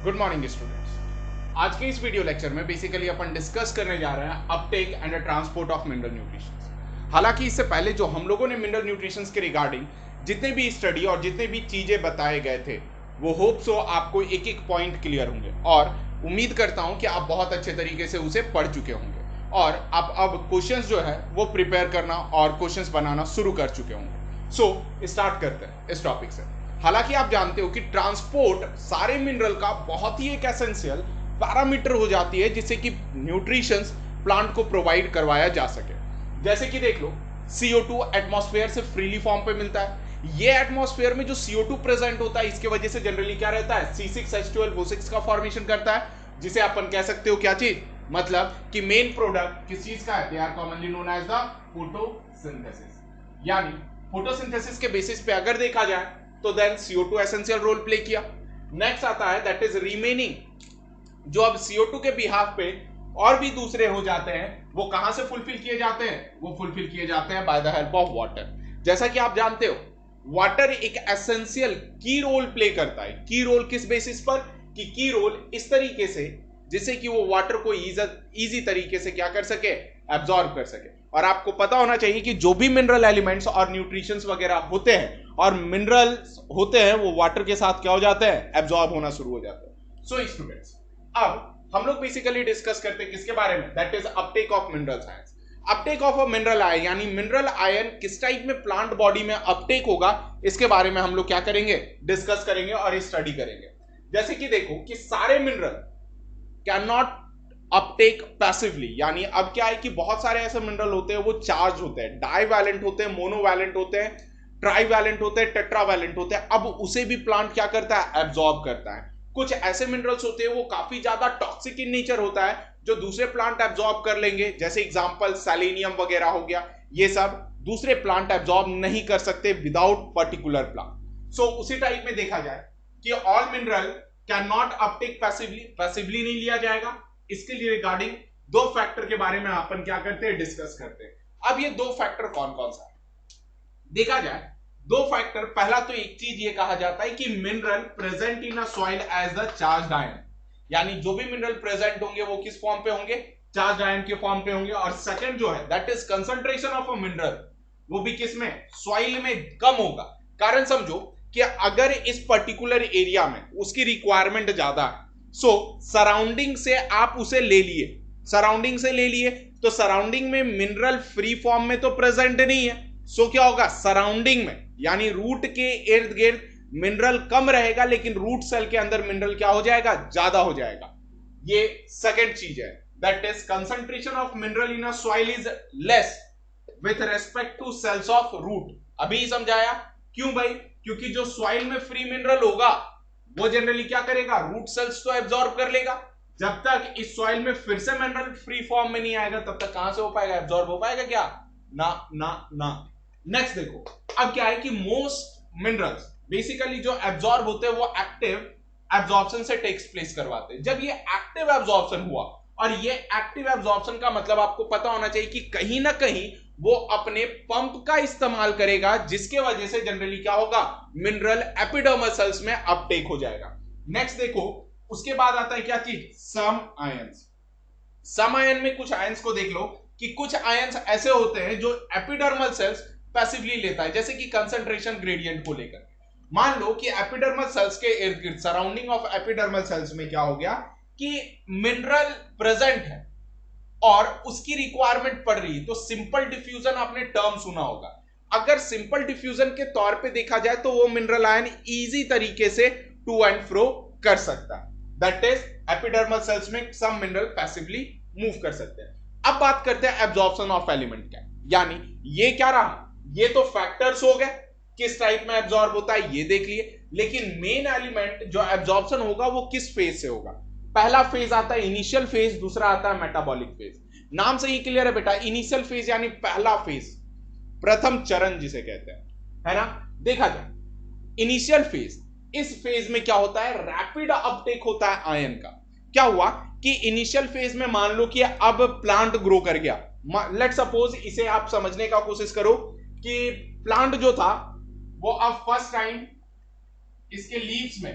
Good morning students. आज के इस वीडियो लेक्चर में बेसिकली अपन डिस्कस करने जा रहे हैं Uptake and transport of mineral nutritions. हालांकि इससे पहले जो हम लोगों ने मिनरल न्यूट्रिशंस के रिगार्डिंग जितने भी स्टडी और जितने भी चीजें बताए गए थे वो होप सो आपको एक एक पॉइंट क्लियर होंगे और उम्मीद करता हूं कि आप बहुत अच्छे तरीके से उसे पढ़ चुके होंगे और आप अब क्वेश्चंस जो है वो प्रिपेयर करना और क्वेश्चंस बनाना शुरू कर चुके होंगे। सो स्टार्ट करते हैं इस टॉपिक से। हालांकि आप जानते हो कि ट्रांसपोर्ट सारे मिनरल का बहुत ही एक एसेंशियल पैरामीटर हो जाती है जिससे कि न्यूट्रिशंस प्लांट को प्रोवाइड करवाया जा सके। जैसे कि देख लो CO2 एटमॉस्फेयर से फ्रीली फॉर्म पे मिलता है। ये एटमॉस्फेयर में जो CO2 प्रेजेंट होता है इसके वजह से जनरली क्या रहता है C6H12O6 का फॉर्मेशन करता है, जिसे अपन कह सकते हो क्या चीज, मतलब कि मेन प्रोडक्ट किस चीज का है, they are commonly known as the photosynthesis. यानी फोटोसिंथेसिस के बेसिस पे अगर देखा जाए तो then CO2 essential role play किया। नेक्स्ट आता है दैट इज रिमेनिंग, जो अब CO2 के बिहाफ पे और भी दूसरे हो जाते हैं वो कहां से फुलफिल किए जाते हैं, वो फुलफिल किए जाते हैं by the help of water. जैसा कि आप जानते हो वाटर एक एसेंशियल की रोल प्ले करता है। की रोल किस बेसिस पर, कि की रोल इस तरीके से जिससे कि वो वाटर को इजी तरीके से क्या कर सके, एब्जॉर्ब कर सके। और आपको पता होना चाहिए कि जो भी मिनरल एलिमेंट्स और न्यूट्रिशंस वगैरह होते हैं और मिनरल्स होते हैं वो वाटर के साथ क्या हो जाते हैं, एब्जॉर्ब होना शुरू हो जाते हैं। सो स्टूडेंट्स, अब हम लोग बेसिकली डिस्कस करते हैं किसके बारे में, that is Uptake of mineral ions. Uptake of a mineral ion यानी मिनरल आयन किस टाइप में प्लांट बॉडी में अपटेक होगा, इसके बारे में हम लोग क्या करेंगे, डिस्कस करेंगे और स्टडी करेंगे। जैसे कि देखो कि सारे mineral can not Uptake passively, यानी अब क्या है कि बहुत सारे ऐसे मिनरल होते हैं वो चार्ज होते हैं, डाईवैलेंट होते हैं, मोनोवैलेंट होते हैं, ट्राईवैलेंट होते हैं, टेट्रावैलेंट होते हैं। अब उसे भी प्लांट क्या करता है, एब्जॉर्ब करता है। कुछ ऐसे मिनरल्स होते हैं वो काफी ज्यादा टॉक्सिक इन नेचर होता है जो दूसरे प्लांट एब्जॉर्ब कर लेंगे, जैसे एग्जांपल सेलेनियम वगैरह हो गया। ये सब दूसरे प्लांट एब्जॉर्ब नहीं कर सकते विदाउट पर्टिकुलर प्लांट। सो उसी टाइप में देखा जाए कि all mineral can not Uptake passively, passively नहीं लिया जाएगा। इसके लिए रिगार्डिंग दो फैक्टर के बारे में अपन क्या करते हैं, डिस्कस करते हैं। अब ये दो फैक्टर कौन कौन सा है देखा जाए, दो फैक्टर। पहला तो एक चीज ये कहा जाता है कि mineral present in a soil as the charged ion, यानी जो भी मिनरल प्रेजेंट होंगे वो किस फॉर्म पे होंगे, चार्ज्ड आयन के फॉर्म पे होंगे। और सेकंड जो है that is concentration of a mineral, वो भी किस में, सॉइल में कम होगा। कारण समझो कि अगर इस पर्टिकुलर एरिया में उसकी रिक्वायरमेंट ज्यादा है, सो सराउंडिंग से आप उसे ले लिए, सराउंडिंग से ले लिए तो सराउंडिंग में मिनरल फ्री फॉर्म में तो प्रेजेंट नहीं है। सो क्या होगा, सराउंडिंग में यानी रूट के इर्द गिर्द मिनरल कम रहेगा लेकिन रूट सेल के अंदर मिनरल क्या हो जाएगा, ज्यादा हो जाएगा। ये सेकंड चीज है, that is concentration of mineral in a soil is less with respect to cells of root. अभी समझाया क्यों भाई, क्योंकि जो सॉइल में फ्री मिनरल होगा वो जनरली क्या करेगा, रूट सेल्स तो एब्जॉर्ब कर लेगा। जब तक इस सॉइल में फिर से मिनरल फ्री फॉर्म में नहीं आएगा तब तक कहां से हो पाएगा, एब्जॉर्ब हो पाएगा क्या, ना ना ना। नेक्स्ट देखो, अब क्या है कि मोस्ट मिनरल्स बेसिकली जो एब्जॉर्ब होते हैं वो एक्टिव एब्जॉर्प्शन से टेक्स प्लेस करवाते हैं। जब ये एक्टिव एब्जॉर्प्शन हुआ, और ये एक्टिव एब्जॉर्प्शन का मतलब आपको पता होना चाहिए कि कहीं ना कहीं वो अपने पंप का इस्तेमाल करेगा, जिसके वजह से जनरली क्या होगा, मिनरल एपिडर्मल सेल्स में अपटेक हो जाएगा। नेक्स्ट देखो, उसके बाद आता है क्या चीज, सम आयंस। सम आयन में कुछ आयंस को देख लो कि कुछ आयंस ऐसे होते हैं जो एपिडर्मल सेल्स पैसिवली लेता है, जैसे कि कंसंट्रेशन ग्रेडियंट को लेकर। मान लो कि एपिडर्मल सेल्स के इर्द गिर्द, सराउंडिंग ऑफ एपिडर्मल सेल्स में क्या हो गया कि मिनरल प्रेजेंट है और उसकी रिक्वायरमेंट पड़ रही है, तो सिंपल डिफ्यूजन आपने टर्म सुना होगा। अगर सिंपल डिफ्यूजन के तौर पे देखा जाए तो वो मिनरल आयन इजी तरीके से टू एंड फ्रो कर सकता है, दैट इज एपिडर्मल सेल्स में सम मिनरल पैसिवली मूव कर सकते हैं। अब बात करते हैं एब्जॉर्प्शन ऑफ एलिमेंट का, यानी ये क्या रहा, ये तो फैक्टर्स हो गए, किस टाइप में एब्जॉर्ब होता है ये देख लिए, लेकिन मेन एलिमेंट जो एब्जॉर्प्शन होगा वो किस फेज से होगा। पहला फेज आता है इनिशियल फेज, दूसरा आता है मेटाबॉलिक फेज। नाम से ही क्लियर है बेटा, इनिशियल फेज यानी पहला फेज, प्रथम चरण जिसे कहते हैं, है ना। देखा जाए इनिशियल फेज, इस फेज में क्या होता है, रैपिड अपटेक होता है आयन का। क्या हुआ कि इनिशियल फेज में मान लो कि अब प्लांट ग्रो कर गया, लेट सपोज, इसे आप समझने का कोशिश करो कि प्लांट जो था वो अब फर्स्ट टाइम इसके लीव्स में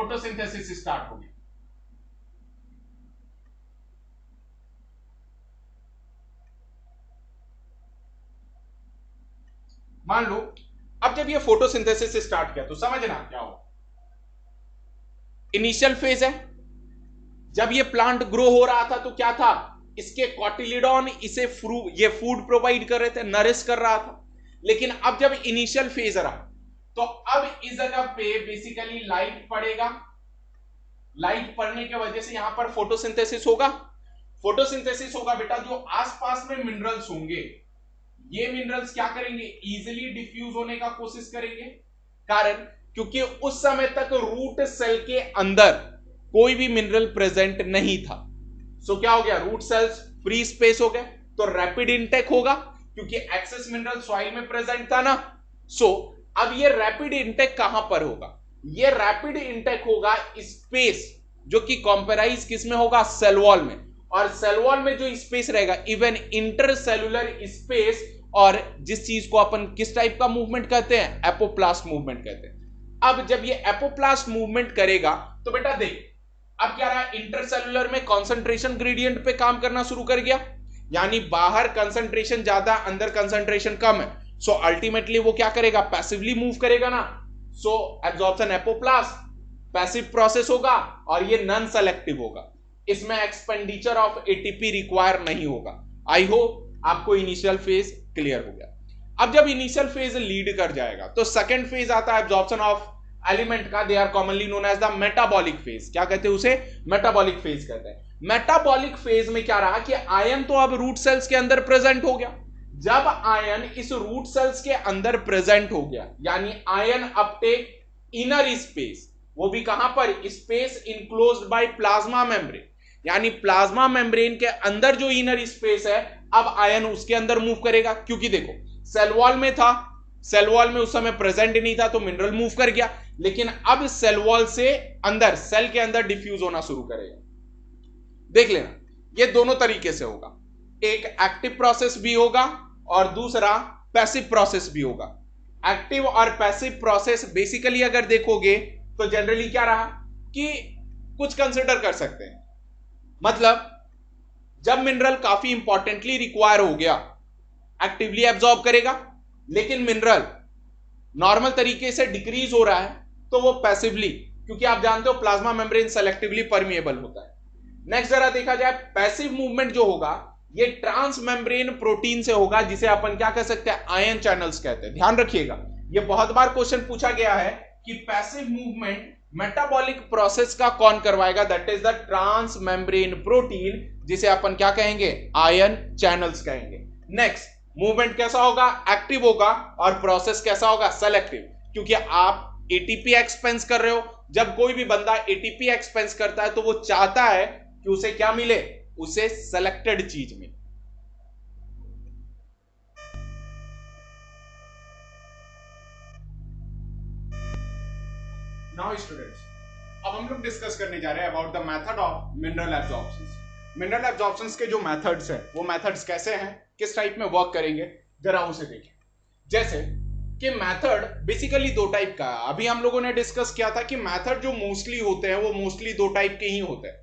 फोटोसिंथेसिस स्टार्ट हो गया। मान लो अब जब ये फोटोसिंथेसिस स्टार्ट किया तो समझना क्या हो, इनिशियल फेज है, जब ये प्लांट ग्रो हो रहा था तो क्या था, इसके कॉटिलिडॉन इसे ये फूड प्रोवाइड कर रहे थे, नरिश कर रहा था। लेकिन अब जब इनिशियल फेज रहा तो अब इस जगह पे बेसिकली लाइट पड़ेगा, लाइट पड़ने की वजह से यहां पर फोटोसिंथेसिस होगा। फोटोसिंथेसिस होगा बेटा, जो आसपास में मिनरल्स होंगे ये मिनरल्स क्या करेंगे, इजिली डिफ्यूज होने का कोशिश करेंगे। कारण क्योंकि उस समय तक रूट सेल के अंदर कोई भी मिनरल प्रेजेंट नहीं था। सो क्या हो गया, रूट सेल्स फ्री स्पेस हो गए, तो रैपिड इनटेक होगा क्योंकि एक्सेस मिनरल सॉइल में प्रेजेंट था ना। सो अब ये रैपिड इनटेक कहां पर होगा, ये रैपिड इनटेक होगा स्पेस जो कि कॉम्पेराइज किसमें होगा, सेल वॉल में। और सेल वॉल में जो स्पेस रहेगा इवन इंटरसेलुलर स्पेस, और जिस चीज को अपन किस टाइप का मूवमेंट कहते हैं, एपोप्लास्ट मूवमेंट कहते हैं। अब जब ये एपोप्लास्ट मूवमेंट करेगा तो बेटा देख अब क्या रहा, इंटरसेलुलर में कंसंट्रेशन ग्रेडियंट पे काम करना शुरू कर गया, यानी बाहर कंसंट्रेशन ज्यादा अंदर कंसंट्रेशन कम है। सो अल्टीमेटली वो क्या करेगा, पैसिवली मूव करेगा ना। सो एब्जॉर्प्शन एपोप्लास्ट पैसिव प्रोसेस होगा और ये नॉन सेलेक्टिव होगा, इसमें एक्सपेंडिचर ऑफ एटीपी रिक्वायर नहीं होगा। आई होप आपको इनिशियल फेज क्लियर हो गया। अब जब इनिशियल फेज लीड कर जाएगा तो सेकंड फेज आता है एब्जॉर्प्शन ऑफ एलिमेंट का, they are commonly known as the metabolic phase. क्या कहते हैं उसे, मेटाबॉलिक फेज कहते हैं। मेटाबॉलिक फेज में क्या रहा कि आयन तो अब रूट सेल्स के अंदर प्रेजेंट हो गया। जब आयन इस रूट सेल्स के अंदर प्रेजेंट हो गया यानी आयन अपटेक इनर स्पेस, वो भी कहां पर, space enclosed by plasma membrane, यानी प्लाज्मा मेम्ब्रेन के अंदर जो इनर स्पेस है अब आयन उसके अंदर मूव करेगा। क्योंकि देखो सेल वॉल में था, सेल वॉल में उस समय प्रेजेंट नहीं था तो मिनरल मूव कर गया, लेकिन अब सेल वॉल से अंदर सेल के अंदर डिफ्यूज होना शुरू करेगा। देख लेना ये दोनों तरीके से होगा, एक एक्टिव प्रोसेस भी होगा और दूसरा पैसिव प्रोसेस भी होगा। एक्टिव और पैसिव प्रोसेस बेसिकली अगर देखोगे तो जनरली क्या रहा कि कुछ कंसिडर कर सकते हैं, मतलब जब मिनरल काफी इंपॉर्टेंटली रिक्वायर हो गया एक्टिवली एब्जॉर्ब करेगा, लेकिन मिनरल नॉर्मल तरीके से डिक्रीज हो रहा है तो वो पैसिवली, क्योंकि आप जानते हो प्लाज्मा मेम्ब्रेन सेलेक्टिवली परमिएबल होता है। नेक्स्ट जरा देखा जाए पैसिव मूवमेंट जो होगा ये ट्रांस मेम्ब्रेन प्रोटीन से होगा, जिसे अपन क्या कह सकते हैं, आयन चैनल्स कहते हैं। ध्यान रखिएगा ये बहुत बार क्वेश्चन पूछा गया है कि पैसिव मूवमेंट मेटाबॉलिक प्रोसेस का कौन करवाएगा, that is the transmembrane protein, जिसे अपन क्या कहेंगे, आयन चैनल्स कहेंगे। नेक्स्ट मूवमेंट कैसा होगा, एक्टिव होगा, और प्रोसेस कैसा होगा, सेलेक्टिव, क्योंकि आप एटीपी एक्सपेंस कर रहे हो। जब कोई भी बंदा एटीपी एक्सपेंस करता है तो वो चाहता है कि उसे क्या मिले, उसे सेलेक्टेड चीज मिले। नाउ स्टूडेंट्स अब हम लोग डिस्कस करने जा रहे हैं about the method of mineral absorptions. Mineral absorptions के जो मेथड्स हैं वो मेथड्स कैसे हैं, किस टाइप में वर्क करेंगे, जरा उसे देखें। जैसे कि मेथड बेसिकली दो टाइप का है। अभी हम लोगों ने डिस्कस किया था कि मेथड जो मोस्टली होते हैं वो मोस्टली दो टाइप के ही होते हैं।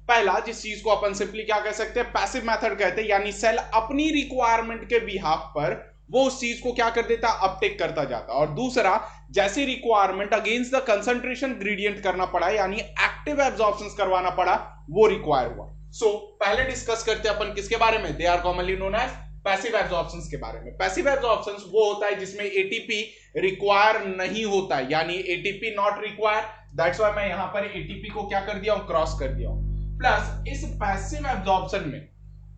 पहला, जिस चीज को अपन सिंपली क्या कह सकते हैं, पैसिव मेथड कहते हैं, यानी सेल अपनी रिक्वायरमेंट के बिहाफ पर वो उस चीज को क्या कर देता, अपटेक करता जाता। और दूसरा, जैसी requirement against the concentration gradient करना पड़ा यानी एक्टिव एब्जॉर्प्शन करवाना पड़ा, वो रिक्वायर हुआ। सो पहले डिस्कस करते हैं अपन किसके बारे में, they are commonly known as passive absorptions के बारे में। पैसिव एब्जॉर्प्शंस वो होता है जिसमें एटीपी रिक्वायर नहीं होता है, यानी ATP not require, that's why मैं यहां पर एटीपी को क्या कर दिया हूं, क्रॉस कर दिया हूं। प्लस इस पैसिव एब्जॉर्प्शन में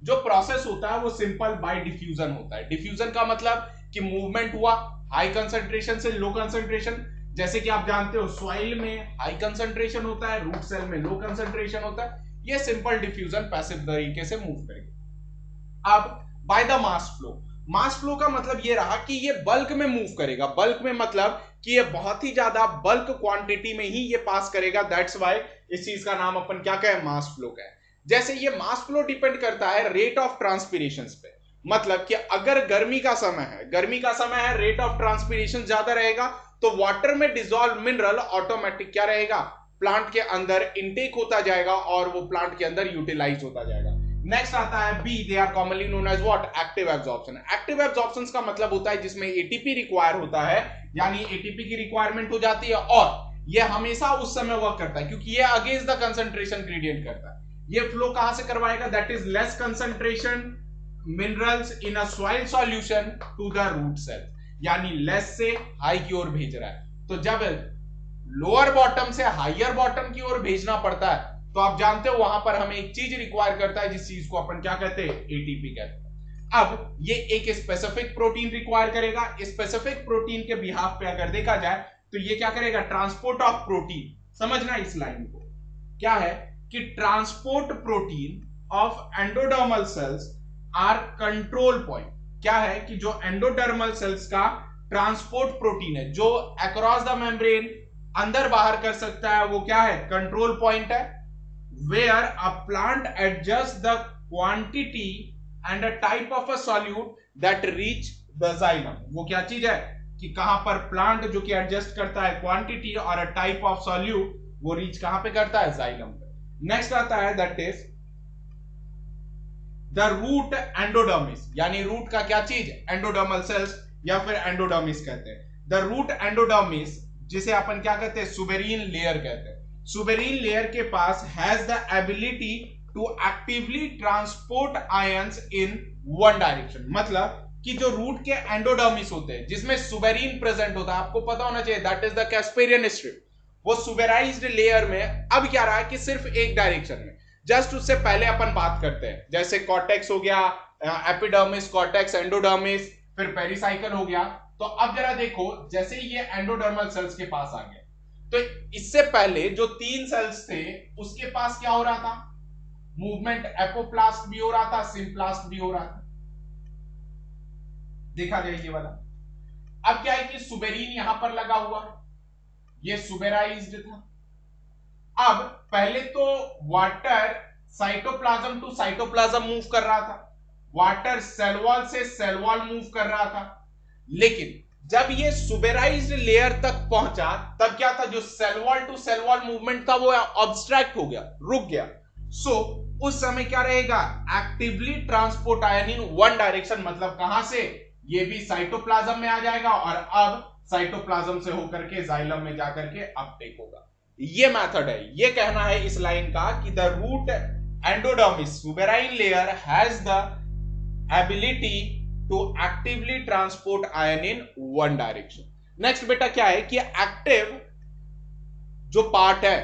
जो प्रोसेस होता है वो सिंपल बाय डिफ्यूजन होता है। डिफ्यूजन का मतलब कि मूवमेंट हुआ हाई कंसंट्रेशन से लो कंसंट्रेशन, जैसे कि आप जानते हो सॉइल में हाई कंसंट्रेशन होता है, रूट सेल में लो कंसंट्रेशन होता है। ये सिंपल डिफ्यूजन पैसिव तरीके से मूव करेगा। अब by the mass flow, mass flow का मतलब ये रहा कि ये बल्क में मूव करेगा। बल्क में मतलब कि ये बहुत ही ज्यादा बल्क क्वांटिटी में ही ये पास करेगा, दैट्स व्हाई इस चीज का नाम अपन क्या कहें, मास फ्लो का है। जैसे ये मास फ्लो डिपेंड करता है रेट ऑफ ट्रांसपीरेशन पे, मतलब कि अगर गर्मी का समय है, रेट ऑफ ट्रांसपीरेशन ज्यादा रहेगा तो वाटर में डिसॉल्व मिनरल ऑटोमेटिक क्या रहेगा, प्लांट के अंदर इनटेक होता जाएगा और वो प्लांट के अंदर यूटिलाइज होता जाएगा। नेक्स्ट आता है B, they are commonly known as what, active absorption. Active absorption का मतलब होता है जिसमें एटीपी रिक्वायर होता है, यानी एटीपी की रिक्वायरमेंट हो जाती है और ये हमेशा उस समय वर्क करता है क्योंकि ये अगेंस्ट द कंसंट्रेशन ग्रेडियंट करता है। ये फ्लो कहां से करवाएगा, that is less concentration minerals in a soil solution to the root cell, यानी लेस से हाई की ओर भेज रहा है। तो जब लोअर बॉटम से हायर बॉटम की ओर भेजना पड़ता है तो आप जानते हो वहां पर हमें एक चीज रिक्वायर करता है जिस चीज को अपन क्या कहते हैं, एटीपी कहते हैं। अब ये एक स्पेसिफिक प्रोटीन रिक्वायर करेगा। स्पेसिफिक प्रोटीन के बिहाफ पे अगर देखा जाए तो ये क्या करेगा, ट्रांसपोर्ट ऑफ प्रोटीन। समझना इस लाइन को, क्या है कि transport protein of endodermal cells are control point. क्या है कि जो एंडोडर्मल सेल्स का ट्रांसपोर्ट प्रोटीन है जो अक्रॉस द मेम्ब्रेन अंदर बाहर कर सकता है, वो क्या है, कंट्रोल पॉइंट है। Where a plant adjust the quantity and a type of a solute that reach the xylem. वो क्या चीज है कि कहां पर प्लांट जो कि एडजस्ट करता है क्वांटिटी और अ टाइप ऑफ सॉल्यूट, वो रीच कहां पे करता है, जाइलम पे। नेक्स्ट आता है that is the root endodermis, यानी रूट का क्या चीज, एंडोडर्मल सेल्स या फिर एंडोडर्मिस कहते हैं। द रूट एंडोडर्मिस जिसे अपन क्या कहते हैं, सुबेरीन लेयर कहते हैं। सुबेरीन लेयर के पास has the ability to actively transport ions in one direction. मतलब कि जो रूट के एंडोडर्मिस होते हैं जिसमें सुबेरीन प्रेजेंट होता है, आपको पता होना चाहिए that is the Casparian strip. वो सुबेराइज्ड लेयर में अब क्या रहा है कि सिर्फ एक डायरेक्शन में। जस्ट उससे पहले अपन बात करते हैं, जैसे कॉर्टेक्स हो गया, एपिडर्मिस, कॉर्टेक्स, एंडोडर्मिस, फिर पेरिसाइकल हो गया। तो अब जरा देखो, जैसे ये एंडोडर्मल सेल्स के पास आ गया तो इससे पहले जो 3 सेल्स थे उसके पास क्या हो रहा था, मूवमेंट, एपोप्लास्ट भी हो रहा था, सिम्प्लास्ट भी हो रहा था। देखा जाए ये वाला। अब क्या है कि सुबेरीन यहां पर लगा हुआ, ये सुबेराइज्ड था। अब पहले तो water cytoplasm to cytoplasm move कर रहा था, वाटर सेल वॉल से सेल वॉल मूव कर रहा था, लेकिन जब ये सुबेराइज्ड लेयर तक पहुंचा तब क्या था, जो cell wall to cell wall movement था वो ऑब्स्ट्रैक्ट हो गया, रुक गया। सो उस समय क्या रहेगा, actively transport ion in one direction, मतलब कहां से, ये भी साइटोप्लाज्म में आ जाएगा और अब साइटोप्लाज्म से होकर के जाइलम में जाकर के अपटेक होगा। ये मेथड है, ये कहना है इस लाइन का कि the root endodermis suberin layer has the ability to actively transport ion in one direction. Next बेटा क्या है कि एक्टिव जो पार्ट है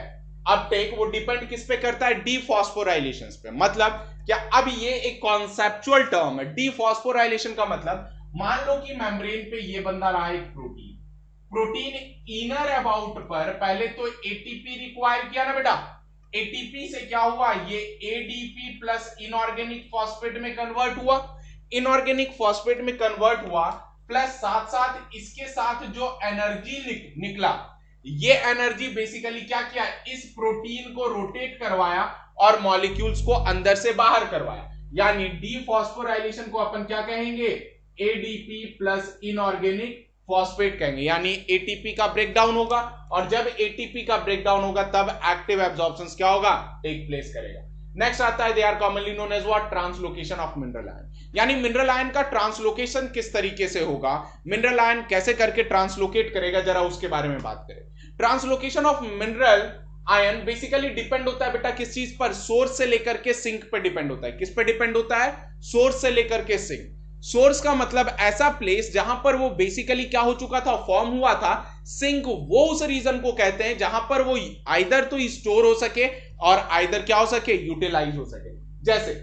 अपटेक, वो डिपेंड किस पे करता है, डीफॉस्फोराइलेशन पे। मतलब क्या, अब ये एक कॉन्सेप्चुअल टर्म है। डीफॉस्फोराइलेशन का मतलब, मान लो कि मेम्ब्रेन पे ये बंदा रहा एक प्रोटीन, प्रोटीन इनर अबाउट पर पहले तो एटीपी रिक्वायर किया ना बेटा, एटीपी से क्या हुआ, ये एडीपी प्लस इनऑर्गेनिक फॉस्फेट में कन्वर्ट हुआ, इनऑर्गेनिक फॉस्फेट में कन्वर्ट हुआ, प्लस साथ साथ इसके साथ जो एनर्जी निकला, ये एनर्जी बेसिकली क्या किया, इस प्रोटीन को रोटेट करवाया और मॉलिक्यूल्स को अंदर से बाहर करवाया। यानी डीफॉस्फोराइलेशन को अपन क्या कहेंगे, एडीपी प्लस इनऑर्गेनिक फॉस्फेट कहेंगे। यानी एटीपी का ब्रेकडाउन होगा और जब एटीपी का ब्रेकडाउन होगा तब एक्टिव एब्जॉर्प्शन क्या होगा, टेक प्लेस करेगा। नेक्स्ट आता है, they are commonly known as what, translocation of mineral ion. यानी मिनरल आयन का ट्रांसलोकेशन किस तरीके से होगा, मिनरल आयन कैसे करके ट्रांसलोकेट करेगा, जरा उसके बारे में बात करें। Translocation of mineral ion basically depend होता है बेटा किस चीज पर, सोर्स से लेकर के सिंक पर डिपेंड होता है। किस पे डिपेंड होता है, सोर्स से लेकर के सिंक। सोर्स का मतलब ऐसा प्लेस जहां पर वो बेसिकली क्या हो चुका था, फॉर्म हुआ था। सिंक वो उस रीजन को कहते हैं जहां पर वो आइदर तो स्टोर हो सके और आइदर क्या हो सके, यूटिलाइज हो सके। जैसे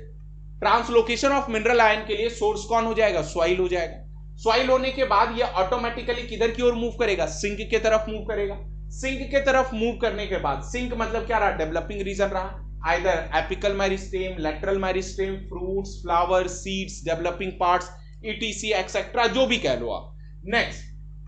ट्रांसलोकेशन ऑफ मिनरल आयन के लिए सोर्स कौन हो जाएगा, सॉइल हो जाएगा। सॉइल होने के बाद ये ऑटोमेटिकली किधर की ओर मूव करेगा, सिंक के तरफ मूव करेगा। सिंक के तरफ मूव करने के बाद, सिंक मतलब क्या रहा, डेवलपिंग रीजन रहा, either apical meristem, lateral meristem, fruits, flower, seeds, developing parts, etc etcetera, जो भी कह लो आप। नेक्स्ट,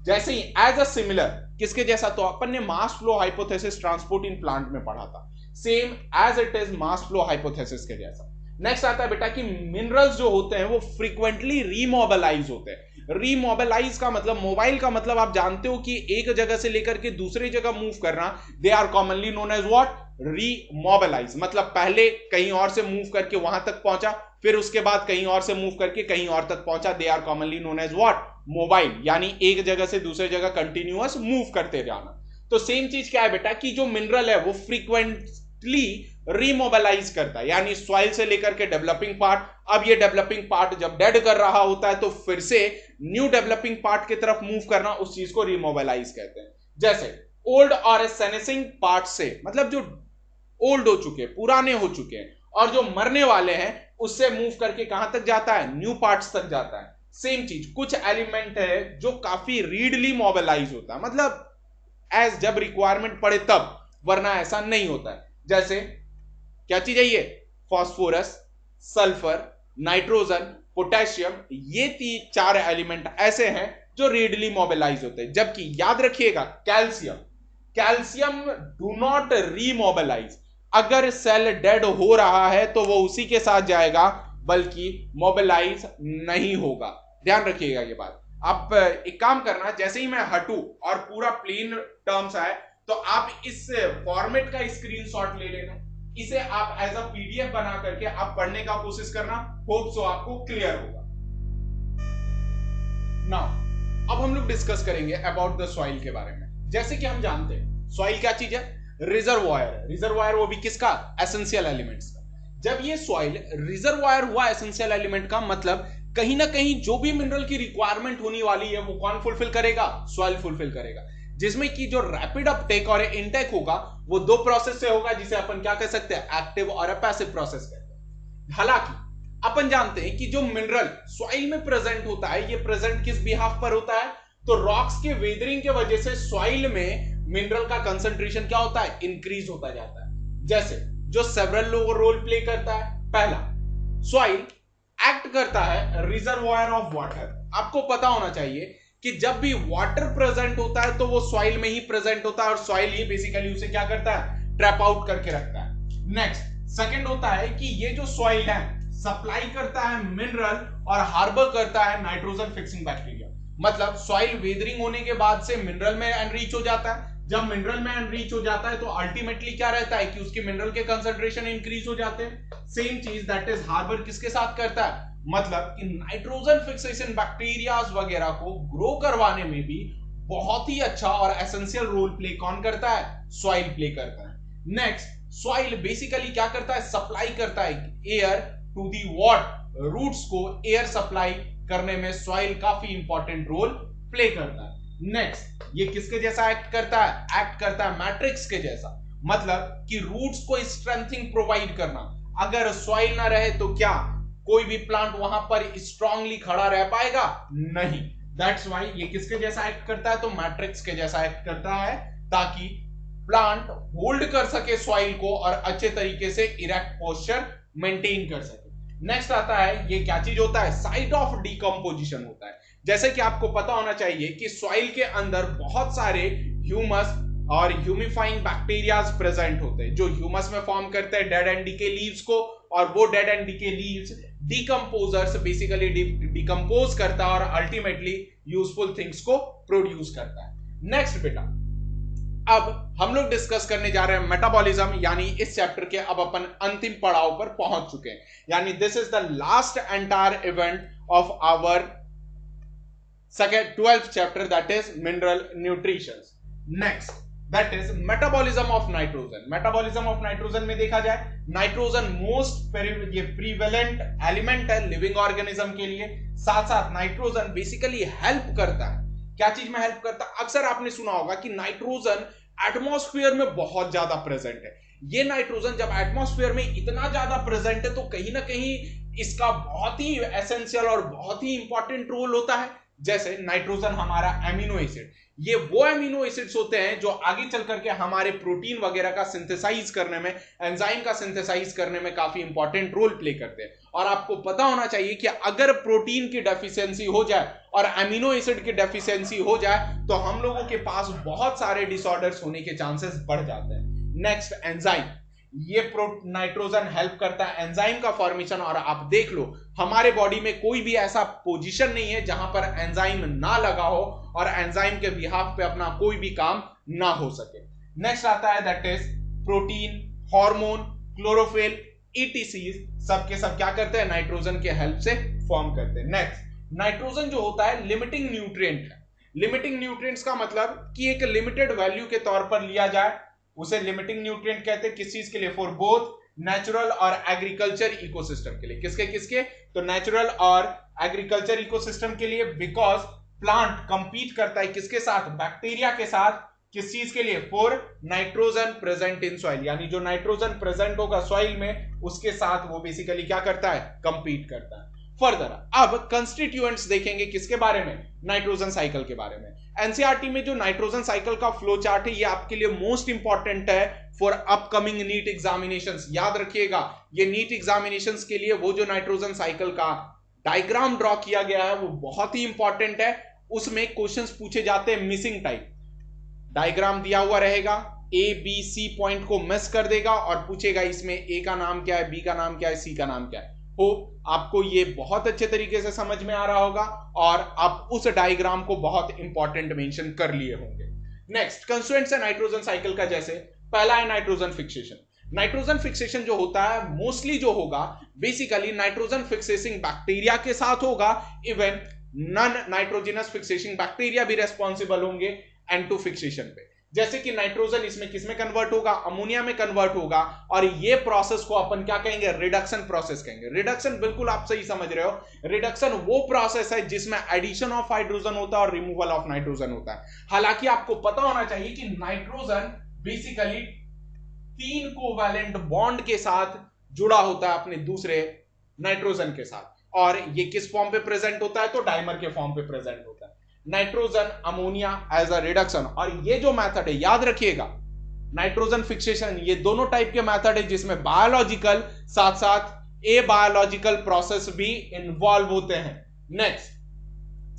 जैसे ही एज अ सिमिलर, किसके जैसा, तो अपन ने mass flow hypothesis transport in plant में पढ़ा था, same as it is mass flow hypothesis के जैसा। नेक्स्ट आता है बेटा कि मिनरल्स जो होते हैं वो फ्रीक्वेंटली रीमोबिलाइज होते हैं। रीमोबिलाइज का मतलब, मोबाइल का मतलब आप जानते हो कि एक जगह से लेकर के दूसरी जगह मूव करना, they are commonly known as what, remobilise. मतलब पहले कहीं और से मूव करके वहां तक पहुंचा, फिर उसके बाद कहीं और से मूव करके कहीं और तक पहुंचा, they are commonly known as what, mobile. यानी एक जगह से दूसरी जगह कंटिन्यूअस मूव करते जाना। तो सेम चीज क्या है बेटा कि जो मिनरल है वो फ्रीक्वेंटली रीमोबिलाइज करता है, यानी सॉइल से लेकर के डेवलपिंग पार्ट। अब ये डेवलपिंग पार्ट जब डेड कर रहा होता है तो फिर से न्यू डेवलपिंग पार्ट की तरफ मूव करना, उस चीज को रीमोबिलाइज कहते हैं। जैसे ओल्ड और सेनेसिंग पार्ट से, मतलब जो ओल्ड हो चुके, पुराने हो चुके हैं, और जो मरने वाले हैं उससे मूव करके कहां तक जाता है, न्यू पार्ट्स तक जाता है। सेम चीज, कुछ एलिमेंट है जो काफी रीडली मोबिलाइज होता है, मतलब एज जब रिक्वायरमेंट पड़े तब, वरना ऐसा नहीं होता है। जैसे क्या चीज है ये, फास्फोरस, सल्फर, नाइट्रोजन, पोटेशियम, ये 4 एलिमेंट ऐसे हैं जो रीडली मोबिलाइज होते हैं। जबकि याद रखिएगा कैल्शियम, कैल्शियम डू नॉट रीमोबिलाइज। अगर सेल डेड हो रहा है तो वो उसी के साथ जाएगा, बल्कि मोबिलाइज नहीं होगा। ध्यान रखिएगा ये बात। आप एक काम करना, जैसे ही मैं हटूं और पूरा प्लेन टर्म्स आए तो आप इस फॉर्मेट का स्क्रीनशॉट ले लेना, इसे आप एज अ पीडीएफ बना करके आप पढ़ने का कोशिश करना। होप सो आपको क्लियर होगा। नाउ अब हम लोग डिस्कस करेंगे अबाउट द सॉइल के बारे में। जैसे कि हम जानते हैं सॉइल क्या चीज है, रिजर्वायर है। रिजर्वायर वो भी किसका, एसेंशियल एलिमेंट्स का। जब ये सॉइल रिजर्वायर हुआ एसेंशियल एलिमेंट का, मतलब कहीं ना कहीं जो भी मिनरल की रिक्वायरमेंट होने वाली है वो कौन फुलफिल करेगा, सॉइल फुलफिल करेगा। जिसमें कि जो रैपिड अपटेक और इनटेक होगा वो 2 प्रोसेस से होगा, जिसे अपन क्या कह सकते हैं, एक्टिव और पैसिव प्रोसेस कहते हैं। हालांकि अपन जानते हैं कि जो मिनरल सॉइल में प्रेजेंट होता है, ये प्रेजेंट किस बिहाफ पर होता है, तो रॉक्स के वेदरिंग के वजह से सॉइल में मिनरल का कंसंट्रेशन क्या होता है, इंक्रीज होता जाता है। जैसे जो सेवरल रोल प्ले करता है, पहला, सॉइल एक्ट करता है रिजर्वायर ऑफ वाटर। आपको पता होना चाहिए कि जब भी वाटर प्रेजेंट होता है तो वो सॉइल में ही प्रेजेंट होता है, और सॉइल ही बेसिकली उसे क्या करता है, ट्रैप आउट करके रखता है। नेक्स्ट, सेकंड होता है कि ये जो सॉइल है सप्लाई करता है मिनरल और हार्बर करता है नाइट्रोजन फिक्सिंग बैक्टीरिया। मतलब सॉइल वेदरिंग होने के बाद से मिनरल में एनरीच हो जाता है। जब मिनरल में एनरीच हो जाता है तो अल्टीमेटली क्या रहता है कि उसके मिनरल के कंसंट्रेशन इंक्रीज हो जाते हैं। सेम चीज दैट इज हार्बर किसके साथ करता है, मतलब कि नाइट्रोजन फिक्सेशन बैक्टीरियाज वगैरह को ग्रो करवाने में भी बहुत ही अच्छा और एसेंशियल रोल प्ले कौन करता है, सॉइल प्ले करता है। नेक्स्ट, सॉइल बेसिकली क्या करता है, सप्लाई करता है air to the what, roots को एयर सप्लाई करने में सॉइल काफी इंपॉर्टेंट रोल प्ले करता है। नेक्स्ट, ये किसके जैसा एक्ट करता है, एक्ट करता है मैट्रिक्स के जैसा, मतलब कि रूट्स को स्ट्रेंथिंग प्रोवाइड करना। अगर सॉइल ना रहे तो क्या कोई भी प्लांट वहां पर स्ट्रांगली खड़ा रह पाएगा, नहीं। दैट्स व्हाई ये किसके जैसा एक्ट करता है, तो मैट्रिक्स के जैसा एक्ट करता है, ताकि प्लांट होल्ड कर सके सॉइल को और अच्छे तरीके से इरेक्ट पोस्चर मेंटेन कर सके। नेक्स्ट आता है, ये क्या चीज होता है, साइट ऑफ डिकम्पोजिशन होता है। जैसे कि आपको पता होना चाहिए कि सॉइल के अंदर बहुत सारे ह्यूमस और ह्यूमिफाइंग बैक्टीरियाज प्रेजेंट होते हैं, जो ह्यूमस में फॉर्म करते हैं डेड एंड डीके लीव्स को, और वो dead and decay leaves decomposers basically decompose करता है और अल्टीमेटली यूजफुल थिंग्स को प्रोड्यूस करता है। नेक्स्ट बेटा, अब हम लोग डिस्कस करने जा रहे हैं मेटाबॉलिज्म, यानी इस चैप्टर के अब अपन अंतिम पड़ाव पर पहुंच चुके हैं, यानी this is the last entire event of our second 12th chapter, that is mineral nutrition. Next, that is metabolism of nitrogen. Metabolism of nitrogen में देखा जाए, नाइट्रोजन मोस्ट ये प्रीवेलेंट एलिमेंट है लिविंग ऑर्गेनिज्म के लिए। साथ साथ नाइट्रोजन बेसिकली हेल्प करता है, क्या चीज में हेल्प करता है, अक्सर आपने सुना होगा कि नाइट्रोजन एटमॉस्फेयर में बहुत ज्यादा प्रेजेंट है। ये नाइट्रोजन जब एटमॉस्फेयर में इतना ज्यादा प्रेजेंट है तो कहीं ना कहीं इसका बहुत ही एसेंशियल और बहुत ही इंपॉर्टेंट रोल होता है। जैसे नाइट्रोजन हमारा एमिनो एसिड, ये वो एमिनो एसिड्स होते हैं जो आगे चल करके हमारे प्रोटीन वगैरह का सिंथेसाइज करने में, एंजाइम का सिंथेसाइज करने में काफी इंपॉर्टेंट रोल प्ले करते हैं। और आपको पता होना चाहिए कि अगर प्रोटीन की डेफिशिएंसी हो जाए और एमिनो एसिड की डेफिशिएंसी हो जाए तो हम लोगों के पास बहुत सारे डिसऑर्डर्स होने के चांसेस बढ़ जाते हैं। Next, enzyme. ये नाइट्रोजन हेल्प करता है एंजाइम का फॉर्मेशन। और आप देख लो हमारे बॉडी में कोई भी ऐसा पोजीशन नहीं है जहां पर एंजाइम ना लगा हो और एंजाइम के बिहाफ पे अपना कोई भी काम ना हो सके। नेक्स्ट आता है that is protein, hormone, chlorophyll, etc, सबके सब क्या करते हैं, नाइट्रोजन के हेल्प से फॉर्म करते हैं। नेक्स्ट, नाइट्रोजन जो होता है लिमिटिंग न्यूट्रिएंट है। लिमिटिंग न्यूट्रिएंट्स का मतलब कि एक लिमिटेड वैल्यू के तौर पर लिया जाए, उसे लिमिटिंग न्यूट्रिएंट कहते हैं। किस चीज के लिए, फॉर बोथ नेचुरल और एग्रीकल्चर इकोसिस्टम के लिए। किसके किसके, तो नेचुरल और एग्रीकल्चर इकोसिस्टम के लिए, बिकॉज प्लांट कंपीट करता है किसके साथ, बैक्टीरिया के साथ। किस चीज के लिए, for nitrogen present in soil, यानी जो नाइट्रोजन प्रेजेंट होगा सॉइल में उसके साथ वो बेसिकली क्या करता है, कंपीट करता है। फर्दर अब कंस्टिट्यूएंट्स देखेंगे किसके बारे में, नाइट्रोजन साइकिल के बारे में। एनसीईआरटी में जो नाइट्रोजन साइकिल का फ्लो चार्ट है ये आपके लिए मोस्ट इंपॉर्टेंट है फॉर अपकमिंग नीट एग्जामिनेशंस। याद रखिएगा ये नीट एग्जामिनेशंस के लिए वो जो नाइट्रोजन साइकिल का डायग्राम ड्रॉ किया गया है वो बहुत ही इंपॉर्टेंट है। उसमें क्वेश्चंस पूछे जाते हैं मिसिंग टाइप। डायग्राम दिया हुआ रहेगा, ए बी सी पॉइंट को मिस कर देगा और पूछेगा इसमें ए का नाम क्या है, बी का नाम क्या है, सी का नाम क्या है। होप आपको ये बहुत अच्छे तरीके से समझ में आ रहा होगा और आप उस डायग्राम को बहुत इंपॉर्टेंट मेंशन कर लिए होंगे। नेक्स्ट, कंस्टिट्यूएंट्स है नाइट्रोजन साइकिल का, जैसे पहला है नाइट्रोजन फिक्सेशन। नाइट्रोजन फिक्सेशन जो होता है मोस्टली जो होगा बेसिकली नाइट्रोजन फिक्सेसिंग बैक्टीरिया के साथ होगा। इवन नॉन नाइट्रोजनस फिक्सेसिंग बैक्टीरिया भी रेस्पॉन्सिबल होंगे N2 फिक्सेशन पे। जैसे कि नाइट्रोजन इसमें किसमें कन्वर्ट होगा, अमोनिया में कन्वर्ट होगा और ये प्रोसेस को अपन क्या कहेंगे, रिडक्शन प्रोसेस कहेंगे। रिडक्शन बिल्कुल आप सही समझ रहे हो, रिडक्शन वो प्रोसेस है जिसमें एडिशन ऑफ हाइड्रोजन होता है और रिमूवल ऑफ नाइट्रोजन होता है। हालांकि आपको पता होना चाहिए कि नाइट्रोजन बेसिकली 3 कोवैलेंट बॉन्ड के साथ जुड़ा होता है अपने दूसरे नाइट्रोजन के साथ, और ये किस फॉर्म पे प्रेजेंट होता है, तो डाइमर के फॉर्म पे प्रेजेंट होता है। Nitrogen ammonia as a reduction. और ये जो मेथड है याद रखिएगा, नाइट्रोजन फिक्सेशन ये दोनों टाइप के मेथड है जिसमें बायोलॉजिकल साथ साथ ए बायोलॉजिकल प्रोसेस भी इन्वॉल्व होते हैं। नेक्स्ट,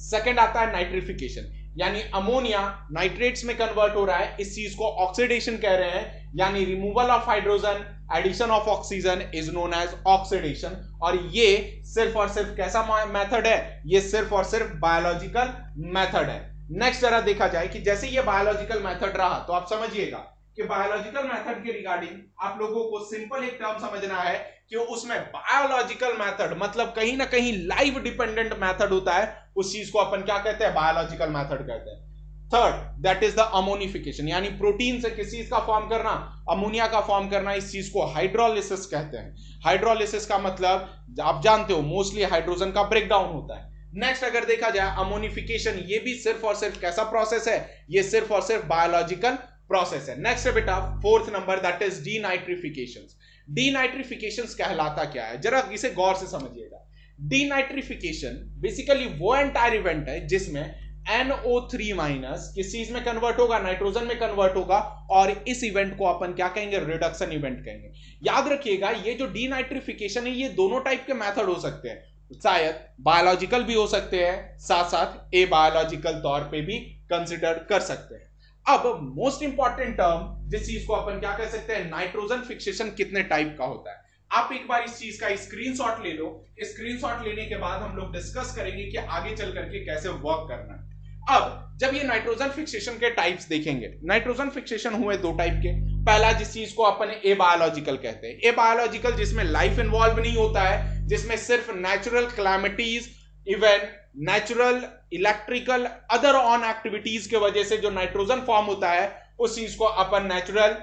सेकंड आता है नाइट्रिफिकेशन, यानी अमोनिया नाइट्रेट्स में कन्वर्ट हो रहा है, इस चीज को ऑक्सीडेशन कह रहे हैं, यानी removal of hydrogen, addition of oxygen is known as oxidation. और ये सिर्फ और सिर्फ कैसा मेथड है, ये सिर्फ और सिर्फ बायोलॉजिकल मेथड है। नेक्स्ट जरा देखा जाए कि जैसे ये बायोलॉजिकल मेथड रहा तो आप समझिएगा कि बायोलॉजिकल मेथड के रिगार्डिंग आप लोगों को सिंपल एक टर्म समझना है कि उसमें बायोलॉजिकल मेथड मतलब कहीं ना कहीं लाइव डिपेंडेंट मेथड होता है, उस चीज को अपन क्या कहते हैं, बायोलॉजिकल मेथड कहते हैं। Third, that is the ammonification, यानी प्रोटीन से किस चीज का फॉर्म करना, अमोनिया का फॉर्म करना, इस चीज को हाइड्रोलिसिस कहते हैं। हाइड्रोलिसिस का मतलब आप जानते हो मोस्टली हाइड्रोजन का ब्रेकडाउन होता है। नेक्स्ट अगर देखा जाए अमोनिफिकेशन, ये भी सिर्फ और सिर्फ कैसा प्रोसेस है, ये सिर्फ और सिर्फ बायोलॉजिकल प्रोसेस है। नेक्स्ट है बेटा fourth number, that is denitrification. Denitrification कहलाता क्या है, जरा इसे गौर से समझिएगा। डीनाइट्रिफिकेशन बेसिकली वो एंटायर इवेंट है जिसमें NO3- किस चीज में कन्वर्ट होगा, नाइट्रोजन में कन्वर्ट होगा, और इस इवेंट को अपन क्या कहेंगे, रिडक्शन इवेंट कहेंगे। याद रखिएगा ये जो डीनाइट्रिफिकेशन है ये दोनों टाइप के मेथड हो सकते हैं, शायद बायोलॉजिकल भी हो सकते हैं, साथ साथ ए बायोलॉजिकल तौर पे भी कंसिडर कर सकते हैं। अब मोस्ट इंपॉर्टेंट टर्म जिस चीज को अपन क्या कह सकते हैं, नाइट्रोजन फिक्सेशन कितने टाइप का होता है। आप एक बार इस चीज का स्क्रीनशॉट ले लो, स्क्रीनशॉट लेने के बाद हम लोग डिस्कस करेंगे कि आगे चल करके कैसे वर्क करना है। अब जब ये नाइट्रोजन फिक्सेशन के टाइप्स देखेंगे, नाइट्रोजन फिक्सेशन हुए दो टाइप के। पहला जिस चीज को अपन ए बायोलॉजिकल कहते हैं, ए बायोलॉजिकल जिसमें लाइफ इन्वॉल्व नहीं होता है, जिसमें सिर्फ natural calamities, even natural electrical other on activities के वजह से जो नाइट्रोजन फॉर्म होता है उस चीज को अपन नेचुरल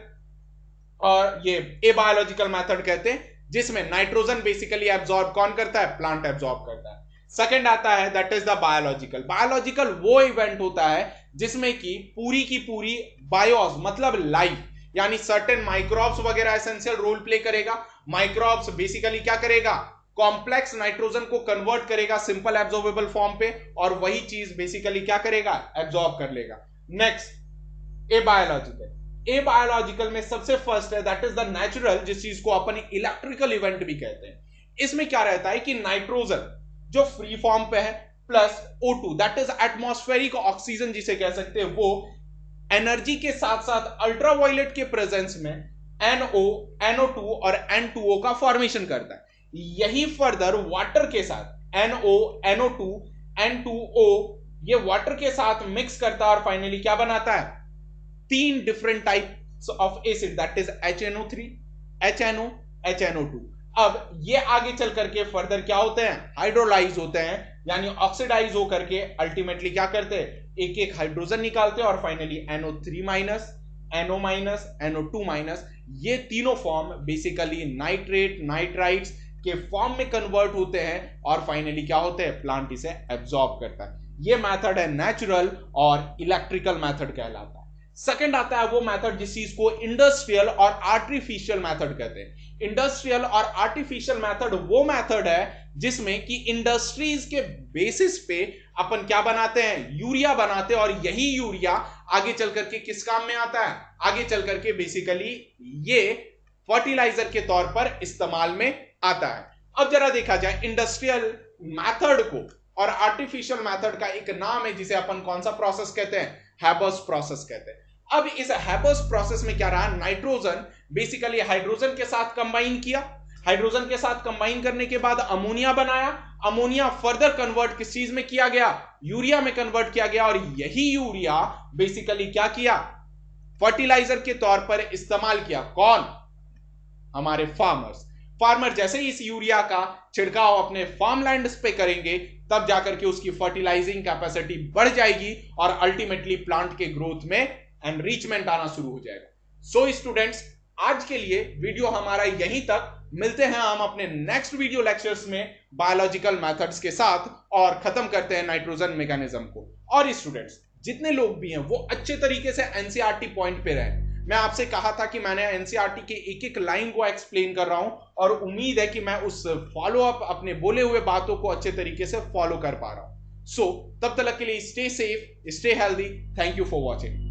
और ये ए बायोलॉजिकल मेथड कहते हैं, जिसमें नाइट्रोजन बेसिकली एब्जॉर्ब कौन करता है, प्लांट एब्जॉर्ब करता है। सेकंड आता है that is the biological. Biological वो इवेंट होता है जिसमें की पूरी बायोस मतलब लाइफ, यानी सर्टेन माइक्रोब्स वगैरह एसेंशियल रोल प्ले करेगा। माइक्रोब्स बेसिकली क्या करेगा, कॉम्प्लेक्स नाइट्रोजन को कन्वर्ट करेगा सिंपल एब्जॉर्बेबल फॉर्म पे, और वही चीज बेसिकली क्या करेगा, एब्जॉर्ब कर लेगा। Next a biological. A biological में सबसे फर्स्ट है दैट इज द नेचुरल, जिस चीज को अपन इलेक्ट्रिकल इवेंट भी कहते हैं। इसमें क्या रहता है कि नाइट्रोजन जो फ्री फॉर्म पे है plus O2 that is atmospheric oxygen जिसे कह सकते हैं, वो एनर्जी के साथ साथ अल्ट्रावायलेट के प्रेजेंस में NO, NO2 और N2O का फॉर्मेशन करता है। यही फर्दर वाटर के साथ NO, NO2, N2O ये वाटर के साथ मिक्स करता है और फाइनली क्या बनाता है? 3 different types of acid, that is HNO3, HNO, HNO2। अब ये आगे चल करके फर्दर क्या होते हैं? हाइड्रोलाइज होते हैं, यानी ऑक्सीडाइज हो करके अल्टीमेटली क्या करते हैं? एक एक हाइड्रोजन निकालते हैं और finally NO3 minus, NO minus, NO2 minus, ये तीनों फॉर्म बेसिकली नाइट्रेट, नाइट्राइट्स के फॉर्म में कन्वर्ट होते हैं और फाइनली क्या होते हैं? प्लांट इसे एब्जॉर्ब करता है। ये मेथड है नेचुरल और इलेक्ट्रिकल मेथड कहलाता है। सेकंड आता है वो मेथड जिस चीज को इंडस्ट्रियल और आर्टिफिशियल मेथड कहते हैं। इंडस्ट्रियल और आर्टिफिशियल मेथड वो मेथड है जिसमें कि इंडस्ट्रीज के बेसिस पे अपन क्या बनाते हैं? यूरिया बनाते हैं, और यही यूरिया आगे चल करके किस काम में आता है? आगे चल करके बेसिकली ये फर्टिलाइजर के तौर पर इस्तेमाल में आता है। अब जरा देखा जाए इंडस्ट्रियल मेथड को और आर्टिफिशियल मेथड का एक नाम है जिसे अपन कौन सा प्रोसेस कहते हैं? हैबर्स प्रोसेस कहते हैं। अब इस हैबर्स प्रोसेस में क्या रहा? नाइट्रोजन बेसिकली हाइड्रोजन के साथ कंबाइन किया, हाइड्रोजन के साथ कंबाइन करने के बाद अमोनिया बनाया, अमोनिया फर्दर कन्वर्ट किस चीज में किया गया? यूरिया में कन्वर्ट किया गया, और यही यूरिया बेसिकली क्या किया? फर्टिलाइजर के तौर पर इस्तेमाल किया। कौन? हमारे फार्मर्स। फार्मर जैसे ही इस यूरिया का छिड़काव अपने फार्मलैंड्स पे करेंगे तब जाकर के उसकी फर्टिलाइजिंग कैपेसिटी बढ़ जाएगी और अल्टीमेटली प्लांट के ग्रोथ में एनरिचमेंट आना शुरू हो जाएगा। सो स्टूडेंट्स, आज के लिए वीडियो हमारा यहीं तक। मिलते हैं हम अपने नेक्स्ट वीडियो लेक्चर्स में बायोलॉजिकल मेथड्स के साथ और खत्म करते हैं नाइट्रोजन मैकेनिज्म को। और स्टूडेंट्स जितने लोग भी हैं वो अच्छे तरीके से एनसीईआरटी पॉइंट पे रहें। मैं आपसे कहा था कि मैंने एनसीईआरटी के एक एक लाइन को एक्सप्लेन कर रहा हूं और उम्मीद है कि मैं उस फॉलो अप अपने बोले हुए बातों को अच्छे तरीके से फॉलो कर पा रहा हूं। सो तब तक के लिए stay safe, stay healthy. Thank you for watching.